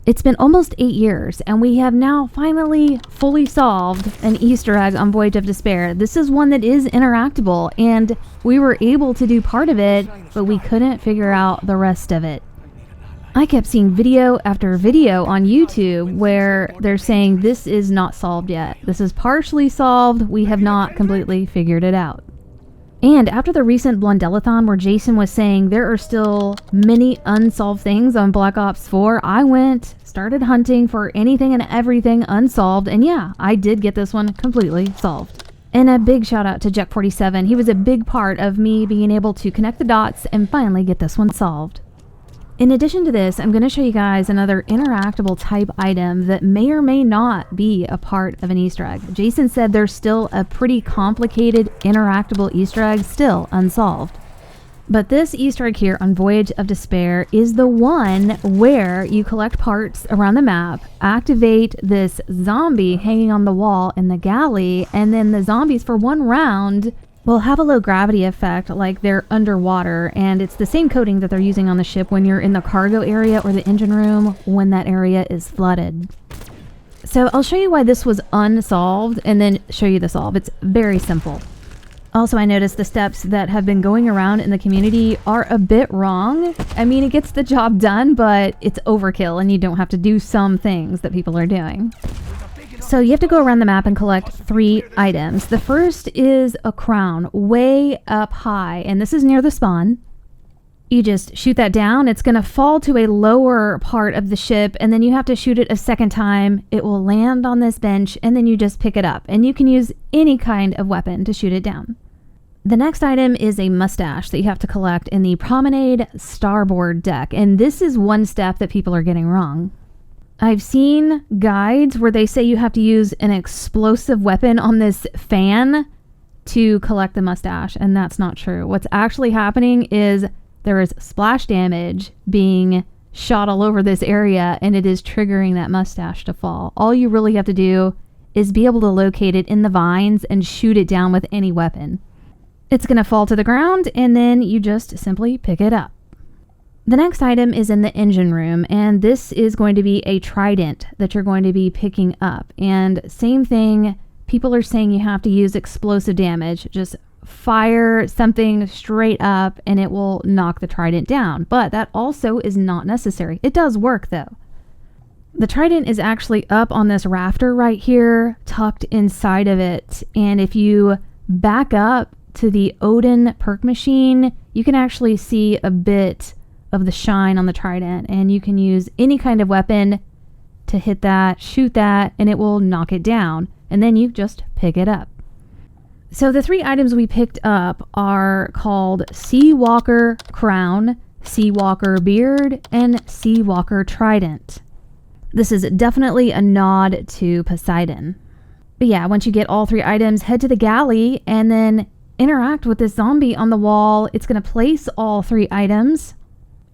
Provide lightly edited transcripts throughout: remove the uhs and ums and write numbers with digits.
It's been almost 8 years, and we have now finally fully solved an Easter egg on Voyage of Despair. This is one that is interactable, and we were able to do part of it, but we couldn't figure out the rest of it. I kept seeing video after video on YouTube where they're saying this is not solved yet. This is partially solved. We have not completely figured it out. And after the recent Blundellathon where Jason was saying there are still many unsolved things on Black Ops 4, I started hunting for anything and everything unsolved, and yeah, I did get this one completely solved. And a big shout out to Jack47. He was a big part of me being able to connect the dots and finally get this one solved. In addition to this, I'm going to show you guys another interactable type item that may or may not be a part of an Easter egg. Jason said there's still a pretty complicated interactable Easter egg still unsolved. But this Easter egg here on Voyage of Despair is the one where you collect parts around the map, activate this zombie hanging on the wall in the galley, and then the zombies for one round will have a low gravity effect like they're underwater, and it's the same coating that they're using on the ship when you're in the cargo area or the engine room when that area is flooded. So I'll show you why this was unsolved and then show you the solve. It's very simple. Also, I noticed the steps that have been going around in the community are a bit wrong. I mean, it gets the job done, but it's overkill and you don't have to do some things that people are doing. So you have to go around the map and collect 3 items. The first is a crown way up high, and this is near the spawn. You just shoot that down. It's going to fall to a lower part of the ship, and then you have to shoot it a second time. It will land on this bench, and then you just pick it up, and you can use any kind of weapon to shoot it down. The next item is a mustache that you have to collect in the promenade starboard deck, and this is one step that people are getting wrong. I've seen guides where they say you have to use an explosive weapon on this fan to collect the mustache, and that's not true. What's actually happening is there is splash damage being shot all over this area, and it is triggering that mustache to fall. All you really have to do is be able to locate it in the vines and shoot it down with any weapon. It's going to fall to the ground, and then you just simply pick it up. The next item is in the engine room, and this is going to be a trident that you're going to be picking up. And same thing, people are saying you have to use explosive damage. Just fire something straight up and it will knock the trident down. But that also is not necessary. It does work though. The trident is actually up on this rafter right here, tucked inside of it. And if you back up to the Odin perk machine, you can actually see a bit of the shine on the trident, and you can use any kind of weapon to hit that, shoot that, and it will knock it down, and then you just pick it up. So the 3 items we picked up are called Seawalker Crown, Seawalker Beard, and Seawalker Trident. This is definitely a nod to Poseidon. But yeah, once you get all 3 items, head to the galley and then interact with this zombie on the wall. It's going to place all 3 items.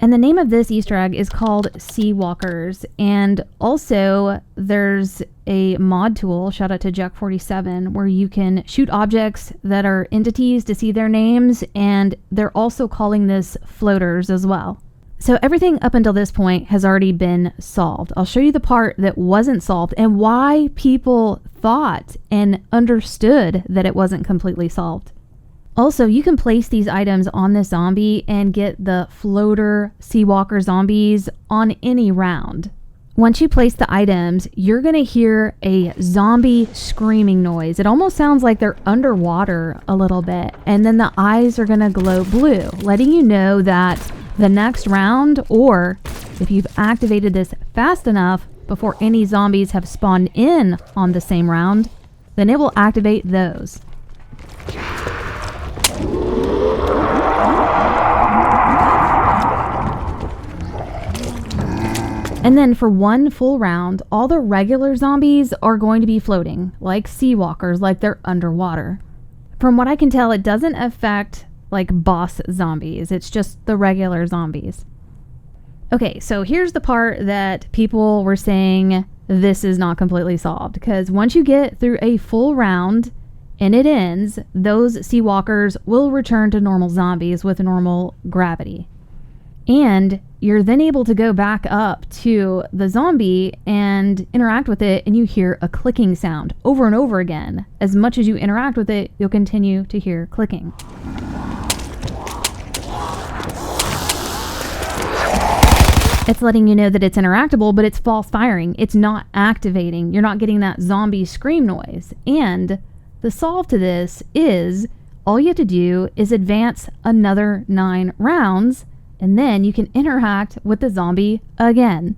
And the name of this Easter egg is called Seawalkers. And also there's a mod tool, shout out to Jack47, where you can shoot objects that are entities to see their names. And they're also calling this floaters as well. So everything up until this point has already been solved. I'll show you the part that wasn't solved and why people thought and understood that it wasn't completely solved. Also, you can place these items on this zombie and get the floater Seawalker zombies on any round. Once you place the items, you're going to hear a zombie screaming noise. It almost sounds like they're underwater a little bit. And then the eyes are going to glow blue, letting you know that the next round, or if you've activated this fast enough before any zombies have spawned in on the same round, then it will activate those. And then for one full round, all the regular zombies are going to be floating, like Seawalkers, like they're underwater. From what I can tell, it doesn't affect like boss zombies. It's just the regular zombies. Okay, so here's the part that people were saying this is not completely solved, because once you get through a full round and it ends, those Seawalkers will return to normal zombies with normal gravity. And you're then able to go back up to the zombie and interact with it, and you hear a clicking sound over and over again. As much as you interact with it, you'll continue to hear clicking. It's letting you know that it's interactable, but it's false firing. It's not activating. You're not getting that zombie scream noise. And the solve to this is all you have to do is advance another 9 rounds, and then you can interact with the zombie again.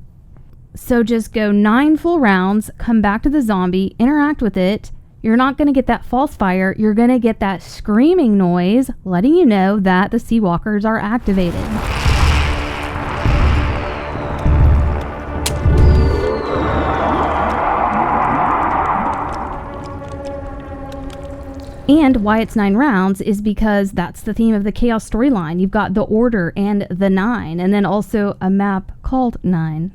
So just go 9 full rounds, come back to the zombie, interact with it. You're not going to get that false fire. You're going to get that screaming noise, letting you know that the Seawalkers are activated. And why it's 9 rounds is because that's the theme of the Chaos storyline. You've got the Order and the 9, and then also a map called 9.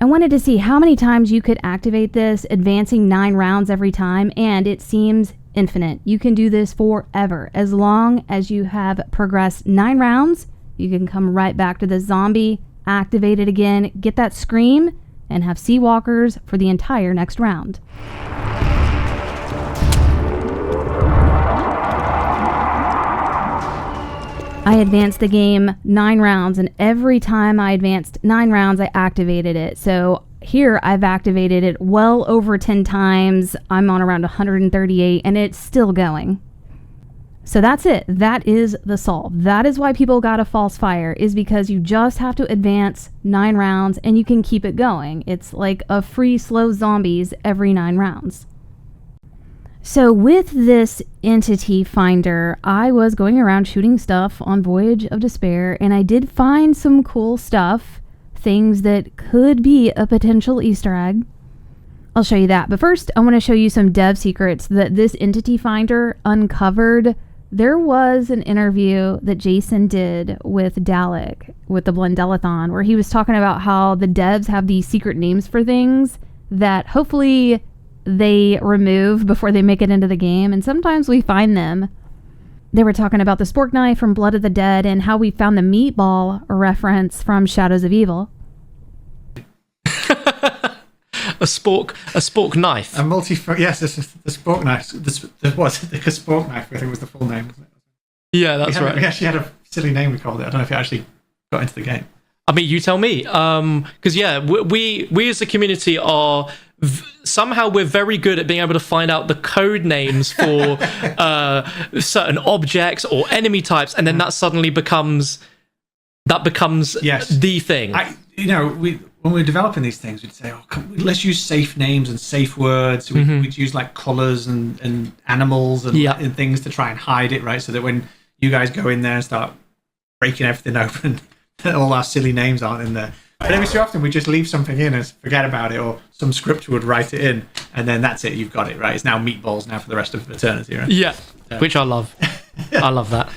I wanted to see how many times you could activate this, advancing 9 rounds every time, and it seems infinite. You can do this forever. As long as you have progressed 9 rounds, you can come right back to the zombie, activate it again, get that scream, and have Seawalkers for the entire next round. I advanced the game 9 rounds, and every time I advanced 9 rounds, I activated it. So here I've activated it well over 10 times. I'm on around 138, and it's still going. So that's it. That is the solve. That is why people got a false fire, is because you just have to advance 9 rounds, and you can keep it going. It's like a free slow zombies every 9 rounds. So with this entity finder, I was going around shooting stuff on Voyage of Despair, and I did find some cool stuff, things that could be a potential Easter egg. I'll show you that. But first, I want to show you some dev secrets that this entity finder uncovered. There was an interview that Jason did with Dalek, with the Blundellathon, where he was talking about how the devs have these secret names for things that hopefully they remove before they make it into the game, and sometimes we find them. They were talking about the spork knife from Blood of the Dead and how we found the meatball reference from Shadows of Evil. a spork knife. Yes, this is the spork knife. There was the spork knife, I think was the full name, wasn't it? Yeah, that's right. We actually had a silly name we called it. I don't know if it actually got into the game. I mean, you tell me. Because we as a community are somehow we're very good at being able to find out the code names for certain objects or enemy types, and then that suddenly becomes yes. the thing. When we were developing these things, we'd say, let's use safe names and safe words. We'd use like colors and animals and things to try and hide it, right? So that when you guys go in there and start breaking everything open, all our silly names aren't in there. But every so often we just leave something in and forget about it, or some script would write it in, and then that's it, you've got it, right? It's now meatballs now for the rest of eternity, right? Yeah, which I love. I love that.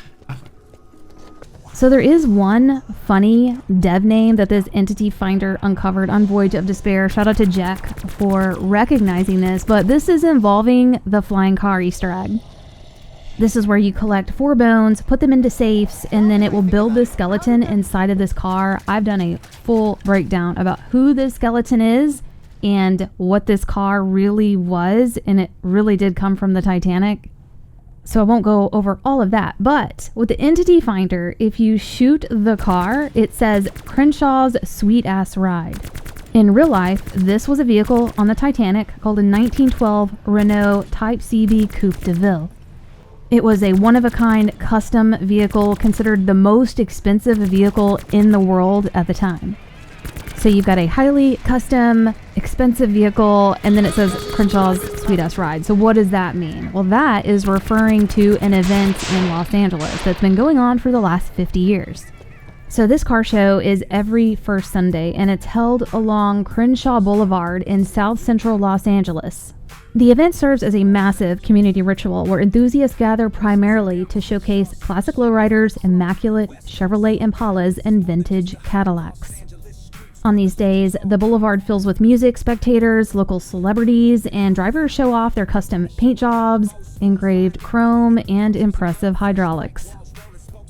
So there is one funny dev name that this entity finder uncovered on Voyage of Despair. Shout out to Jack for recognizing this, but this is involving the flying car Easter egg. This is where you collect 4 bones, put them into safes, and then it will build this skeleton inside of this car. I've done a full breakdown about who this skeleton is and what this car really was, and it really did come from the Titanic. So I won't go over all of that, but with the entity finder, if you shoot the car, it says Crenshaw's Sweet Ass Ride. In real life, this was a vehicle on the Titanic called a 1912 Renault Type CB Coupe de Ville. It was a one-of-a-kind custom vehicle, considered the most expensive vehicle in the world at the time. So you've got a highly custom, expensive vehicle, and then it says Crenshaw's Sweet Ass Ride. So what does that mean? Well, that is referring to an event in Los Angeles that's been going on for the last 50 years. So this car show is every first Sunday, and it's held along Crenshaw Boulevard in South Central Los Angeles. The event serves as a massive community ritual where enthusiasts gather primarily to showcase classic lowriders, immaculate Chevrolet Impalas, and vintage Cadillacs. On these days, the boulevard fills with music, spectators, local celebrities, and drivers show off their custom paint jobs, engraved chrome, and impressive hydraulics.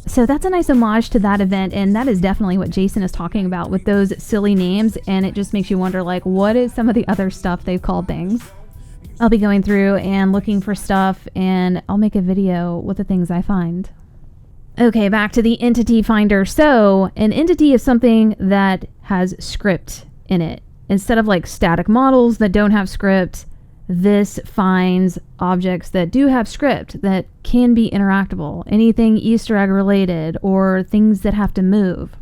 So that's a nice homage to that event, and that is definitely what Jason is talking about with those silly names, and it just makes you wonder, like, what is some of the other stuff they've called things? I'll be going through and looking for stuff, and I'll make a video with the things I find. Okay, back to the entity finder. So an entity is something that has script in it. Instead of like static models that don't have script, this finds objects that do have script that can be interactable, anything Easter egg related or things that have to move.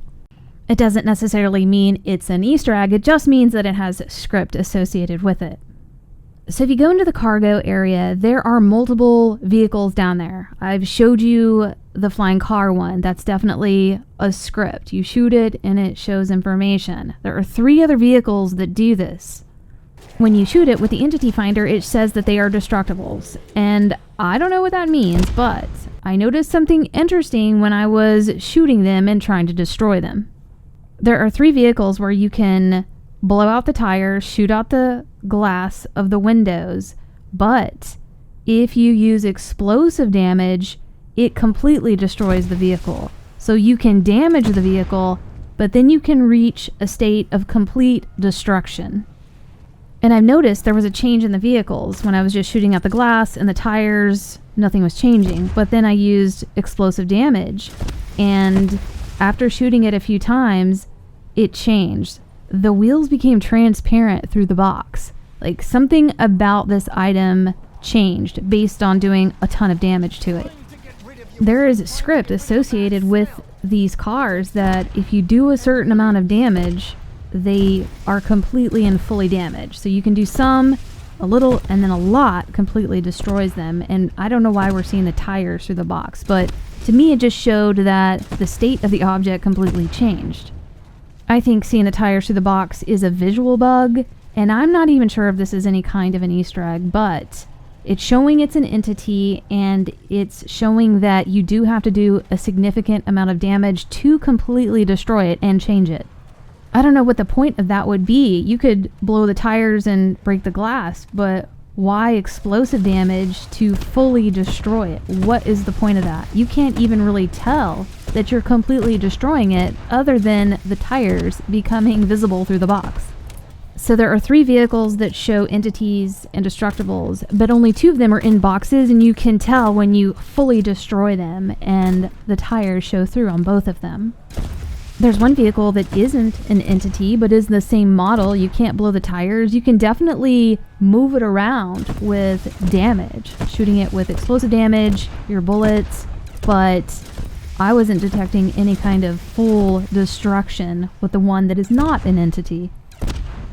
It doesn't necessarily mean it's an Easter egg, it just means that it has script associated with it. So if you go into the cargo area, there are multiple vehicles down there. I've showed you the flying car one. That's definitely a script. You shoot it and it shows information. There are 3 other vehicles that do this. When you shoot it with the entity finder, it says that they are destructibles. And I don't know what that means, but I noticed something interesting when I was shooting them and trying to destroy them. There are 3 vehicles where you can blow out the tires, shoot out the glass of the windows, but if you use explosive damage, it completely destroys the vehicle. So you can damage the vehicle, but then you can reach a state of complete destruction. And I've noticed there was a change in the vehicles. When I was just shooting out the glass and the tires, nothing was changing. But then I used explosive damage, and after shooting it a few times, it changed. The wheels became transparent through the box. Like, something about this item changed based on doing a ton of damage to it. There is script associated with these cars that if you do a certain amount of damage, they are completely and fully damaged. So you can do some, a little, and then a lot completely destroys them. And I don't know why we're seeing the tires through the box, but to me it just showed that the state of the object completely changed. I think seeing the tires through the box is a visual bug, and I'm not even sure if this is any kind of an Easter egg, but it's showing it's an entity, and it's showing that you do have to do a significant amount of damage to completely destroy it and change it. I don't know what the point of that would be. You could blow the tires and break the glass, but why explosive damage to fully destroy it? What is the point of that? You can't even really tell that you're completely destroying it other than the tires becoming visible through the box. So there are 3 vehicles that show entities and destructibles, but only 2 of them are in boxes, and you can tell when you fully destroy them, and the tires show through on both of them. There's one vehicle that isn't an entity, but is the same model. You can't blow the tires. You can definitely move it around with damage, shooting it with explosive damage, your bullets, but I wasn't detecting any kind of full destruction with the one that is not an entity.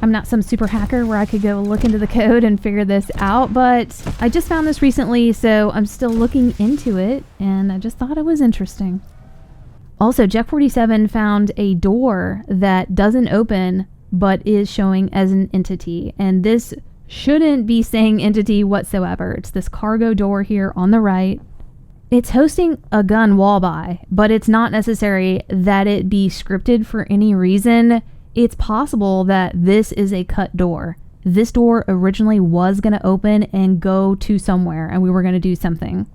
I'm not some super hacker where I could go look into the code and figure this out, but I just found this recently, so I'm still looking into it, and I just thought it was interesting. Also, Jack47 found a door that doesn't open, but is showing as an entity, and this shouldn't be saying entity whatsoever. It's this cargo door here on the right. It's hosting a gun wall buy, but it's not necessary that it be scripted for any reason. It's possible that this is a cut door. This door originally was going to open and go to somewhere, and we were going to do something.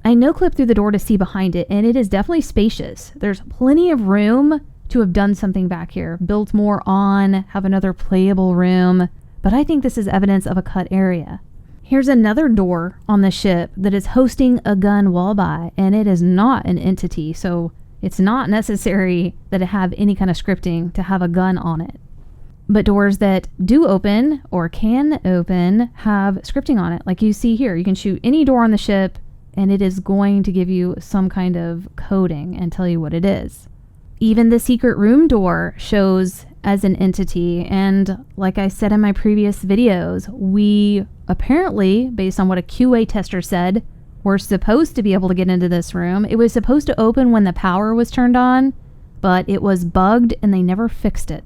I no-clip through the door to see behind it, and it is definitely spacious. There's plenty of room to have done something back here, built more on, have another playable room, but I think this is evidence of a cut area. Here's another door on the ship that is hosting a gun wall buy, and it is not an entity, so it's not necessary that it have any kind of scripting to have a gun on it. But doors that do open, or can open, have scripting on it. Like you see here, you can shoot any door on the ship, and it is going to give you some kind of coding and tell you what it is. Even the secret room door shows as an entity, and like I said in my previous videos, we apparently, based on what a QA tester said, we're supposed to be able to get into this room. It was supposed to open when the power was turned on, but it was bugged and they never fixed it.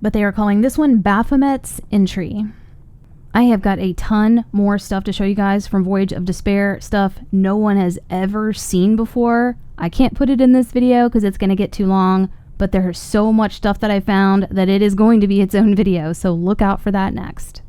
But they are calling this one Baphomet's Entry. I have got a ton more stuff to show you guys from Voyage of Despair, stuff no one has ever seen before. I can't put it in this video because it's going to get too long, but there's so much stuff that I found that it is going to be its own video, so look out for that next.